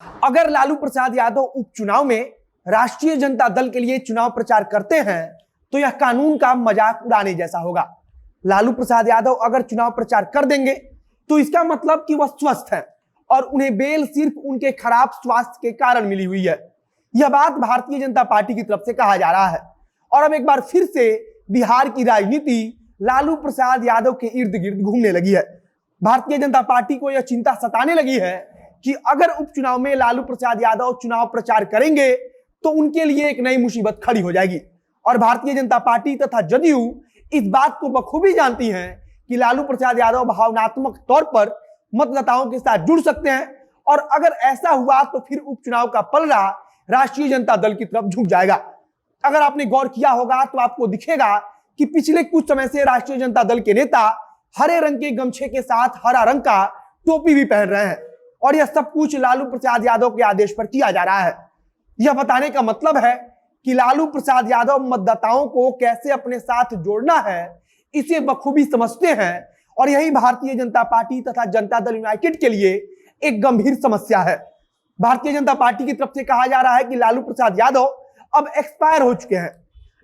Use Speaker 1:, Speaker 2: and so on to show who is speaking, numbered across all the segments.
Speaker 1: अगर लालू प्रसाद यादव उपचुनाव में राष्ट्रीय जनता दल के लिए चुनाव प्रचार करते हैं तो यह कानून का मजाक उड़ाने जैसा होगा। लालू प्रसाद यादव अगर चुनाव प्रचार कर देंगे तो इसका मतलब कि वह स्वस्थ हैं और उन्हें बेल सिर्फ उनके खराब स्वास्थ्य के कारण मिली हुई है। यह बात भारतीय जनता पार्टी की तरफ से कहा जा रहा है और अब एक बार फिर से बिहार की राजनीति लालू प्रसाद यादव के इर्द गिर्द घूमने लगी है। भारतीय जनता पार्टी को यह चिंता सताने लगी है कि अगर उपचुनाव में लालू प्रसाद यादव चुनाव प्रचार करेंगे तो उनके लिए एक नई मुसीबत खड़ी हो जाएगी और भारतीय जनता पार्टी तथा जदयू इस बात को बखूबी जानती हैं कि लालू प्रसाद यादव भावनात्मक तौर पर मतदाताओं के साथ जुड़ सकते हैं और अगर ऐसा हुआ तो फिर उपचुनाव का पलड़ा राष्ट्रीय जनता दल की तरफ झुक जाएगा। अगर आपने गौर किया होगा तो आपको दिखेगा कि पिछले कुछ समय से राष्ट्रीय जनता दल के नेता हरे रंग के गमछे के साथ हरा रंग का टोपी भी पहन रहे हैं और यह सब कुछ लालू प्रसाद यादव के आदेश पर किया जा रहा है। यह बताने का मतलब है कि लालू प्रसाद यादव मतदाताओं को कैसे अपने साथ जोड़ना है इसे बखूबी समझते हैं और यही भारतीय जनता पार्टी तथा जनता दल यूनाइटेड के लिए एक गंभीर समस्या है। भारतीय जनता पार्टी की तरफ से कहा जा रहा है कि लालू प्रसाद यादव अब एक्सपायर हो चुके हैं,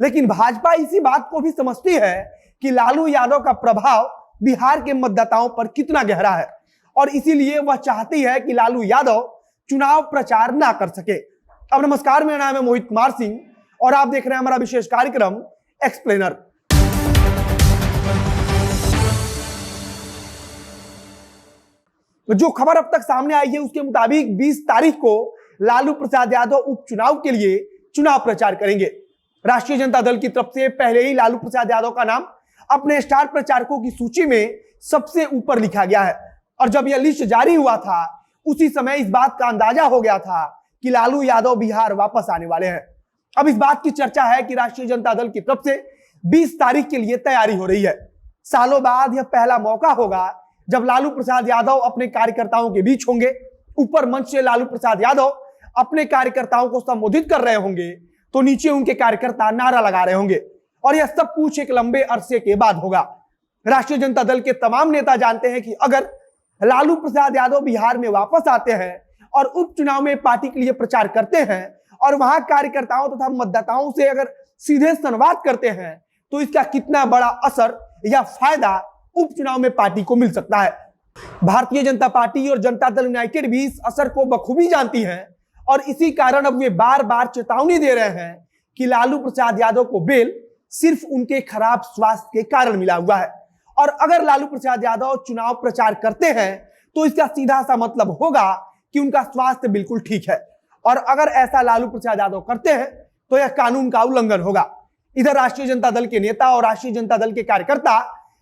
Speaker 1: लेकिन भाजपा इसी बात को भी समझती है कि लालू यादव का प्रभाव बिहार के मतदाताओं पर कितना गहरा है और इसीलिए वह चाहती है कि लालू यादव चुनाव प्रचार ना कर सके। अब नमस्कार, मेरा नाम है मोहित कुमार सिंह और आप देख रहे हैं हमारा विशेष कार्यक्रम एक्सप्लेनर। जो खबर अब तक सामने आई है उसके मुताबिक 20 तारीख को लालू प्रसाद यादव उपचुनाव के लिए चुनाव प्रचार करेंगे। राष्ट्रीय जनता दल की तरफ से पहले ही लालू प्रसाद यादव का नाम अपने स्टार प्रचारकों की सूची में सबसे ऊपर लिखा गया है और जब यह लिस्ट जारी हुआ था उसी समय इस बात का अंदाजा हो गया था कि लालू यादव बिहार वापस आने वाले हैं। अब इस बात की चर्चा है कि राष्ट्रीय जनता दल की तरफ से 20 तारीख के लिए तैयारी हो रही है। सालों बाद यह पहला मौका होगा जब लालू प्रसाद यादव अपने कार्यकर्ताओं के बीच होंगे। ऊपर मंच से लालू प्रसाद यादव अपने कार्यकर्ताओं को संबोधित कर रहे होंगे तो नीचे उनके कार्यकर्ता नारा लगा रहे होंगे और यह सब कुछ एक लंबे अरसे के बाद होगा। राष्ट्रीय जनता दल के तमाम नेता जानते हैं कि अगर लालू प्रसाद यादव बिहार में वापस आते हैं और उपचुनाव में पार्टी के लिए प्रचार करते हैं और वहां कार्यकर्ताओं तथा मतदाताओं से अगर सीधे संवाद करते हैं तो इसका कितना बड़ा असर या फायदा उपचुनाव में पार्टी को मिल सकता है। भारतीय जनता पार्टी और जनता दल यूनाइटेड भी इस असर को बखूबी जानती हैं और इसी कारण अब वे बार बार चेतावनी दे रहे हैं कि लालू प्रसाद यादव को बेल सिर्फ उनके खराब स्वास्थ्य के कारण मिला हुआ है और अगर लालू प्रसाद यादव चुनाव प्रचार करते हैं तो इसका सीधा सा मतलब होगा कि उनका स्वास्थ्य बिल्कुल ठीक है और अगर ऐसा लालू प्रसाद यादव करते हैं तो यह कानून का उल्लंघन होगा। इधर राष्ट्रीय जनता दल के नेता और राष्ट्रीय जनता दल के कार्यकर्ता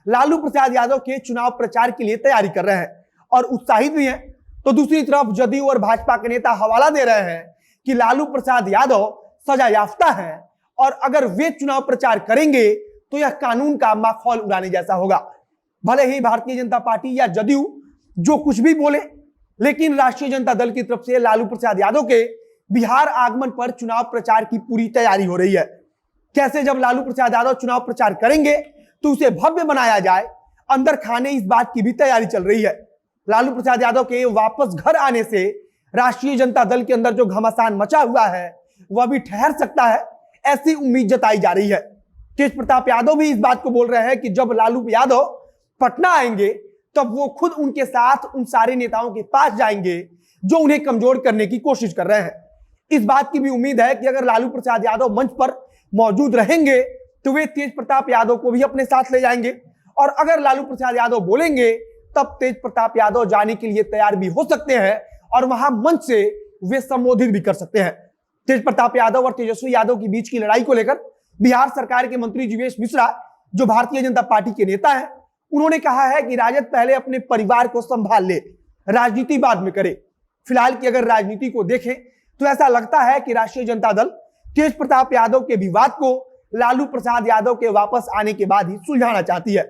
Speaker 1: लालू प्रसाद यादव के चुनाव प्रचार के लिए तैयारी कर रहे हैं और उत्साहित भी हैं, तो दूसरी तरफ जदयू और भाजपा के नेता हवाला दे रहे हैं कि लालू प्रसाद यादव सजा याफ्ता हैं और अगर वे चुनाव प्रचार करेंगे तो यह कानून का माखौल उड़ाने जैसा होगा। भले ही भारतीय जनता पार्टी या जदयू जो कुछ भी बोले, लेकिन राष्ट्रीय जनता दल की तरफ से लालू प्रसाद यादव के बिहार आगमन पर चुनाव प्रचार की पूरी तैयारी हो रही है। कैसे जब लालू प्रसाद यादव चुनाव प्रचार करेंगे तो उसे भव्य बनाया जाए, अंदर खाने इस बात की भी तैयारी चल रही है। लालू प्रसाद यादव के वापस घर आने से राष्ट्रीय जनता दल के अंदर जो घमासान मचा हुआ है वह भी ठहर सकता है, ऐसी उम्मीद जताई जा रही है। तेज प्रताप यादव भी इस बात को बोल रहे हैं कि जब लालू यादव पटना आएंगे तब वो खुद उनके साथ उन सारे नेताओं के पास जाएंगे जो उन्हें कमजोर करने की कोशिश कर रहे हैं। इस बात की भी उम्मीद है कि अगर लालू प्रसाद यादव मंच पर मौजूद रहेंगे तो वे तेज प्रताप यादव को भी अपने साथ ले जाएंगे और अगर लालू प्रसाद यादव बोलेंगे तब तेज प्रताप यादव जाने के लिए तैयार भी हो सकते हैं और वहां मंच से वे संबोधित भी कर सकते हैं। तेज प्रताप यादव और तेजस्वी यादव के बीच की लड़ाई को लेकर बिहार सरकार के मंत्री जीवेश मिश्रा, जो भारतीय जनता पार्टी के नेता हैं, उन्होंने कहा है कि राजद पहले अपने परिवार को संभाल ले, राजनीति बाद में करे। फिलहाल की अगर राजनीति को देखें तो ऐसा लगता है कि राष्ट्रीय जनता दल तेज प्रताप यादव के विवाद को लालू प्रसाद यादव के वापस आने के बाद ही सुलझाना चाहती है।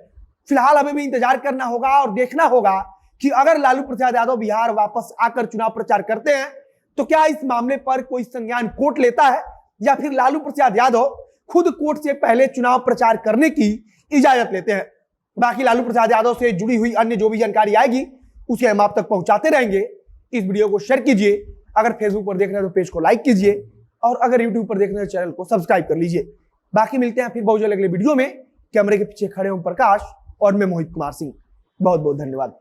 Speaker 1: फिलहाल हमें भी इंतजार करना होगा और देखना होगा कि अगर लालू प्रसाद यादव बिहार वापस आकर चुनाव प्रचार करते हैं तो क्या इस मामले पर कोई संज्ञान कोर्ट लेता है या फिर लालू प्रसाद यादव खुद कोर्ट से पहले चुनाव प्रचार करने की इजाजत लेते हैं। बाकी लालू प्रसाद यादव से जुड़ी हुई अन्य जो भी जानकारी आएगी उसे हम आप तक पहुंचाते रहेंगे। इस वीडियो को शेयर कीजिए, अगर फेसबुक पर देख रहे हैं तो पेज को लाइक कीजिए और अगर यूट्यूब पर देख रहे हैं तो चैनल को सब्सक्राइब कर लीजिए। बाकी मिलते हैं फिर बहुत जल्द अगले वीडियो में। कैमरे के पीछे खड़े ओम प्रकाश और मैं मोहित कुमार सिंह। बहुत बहुत धन्यवाद।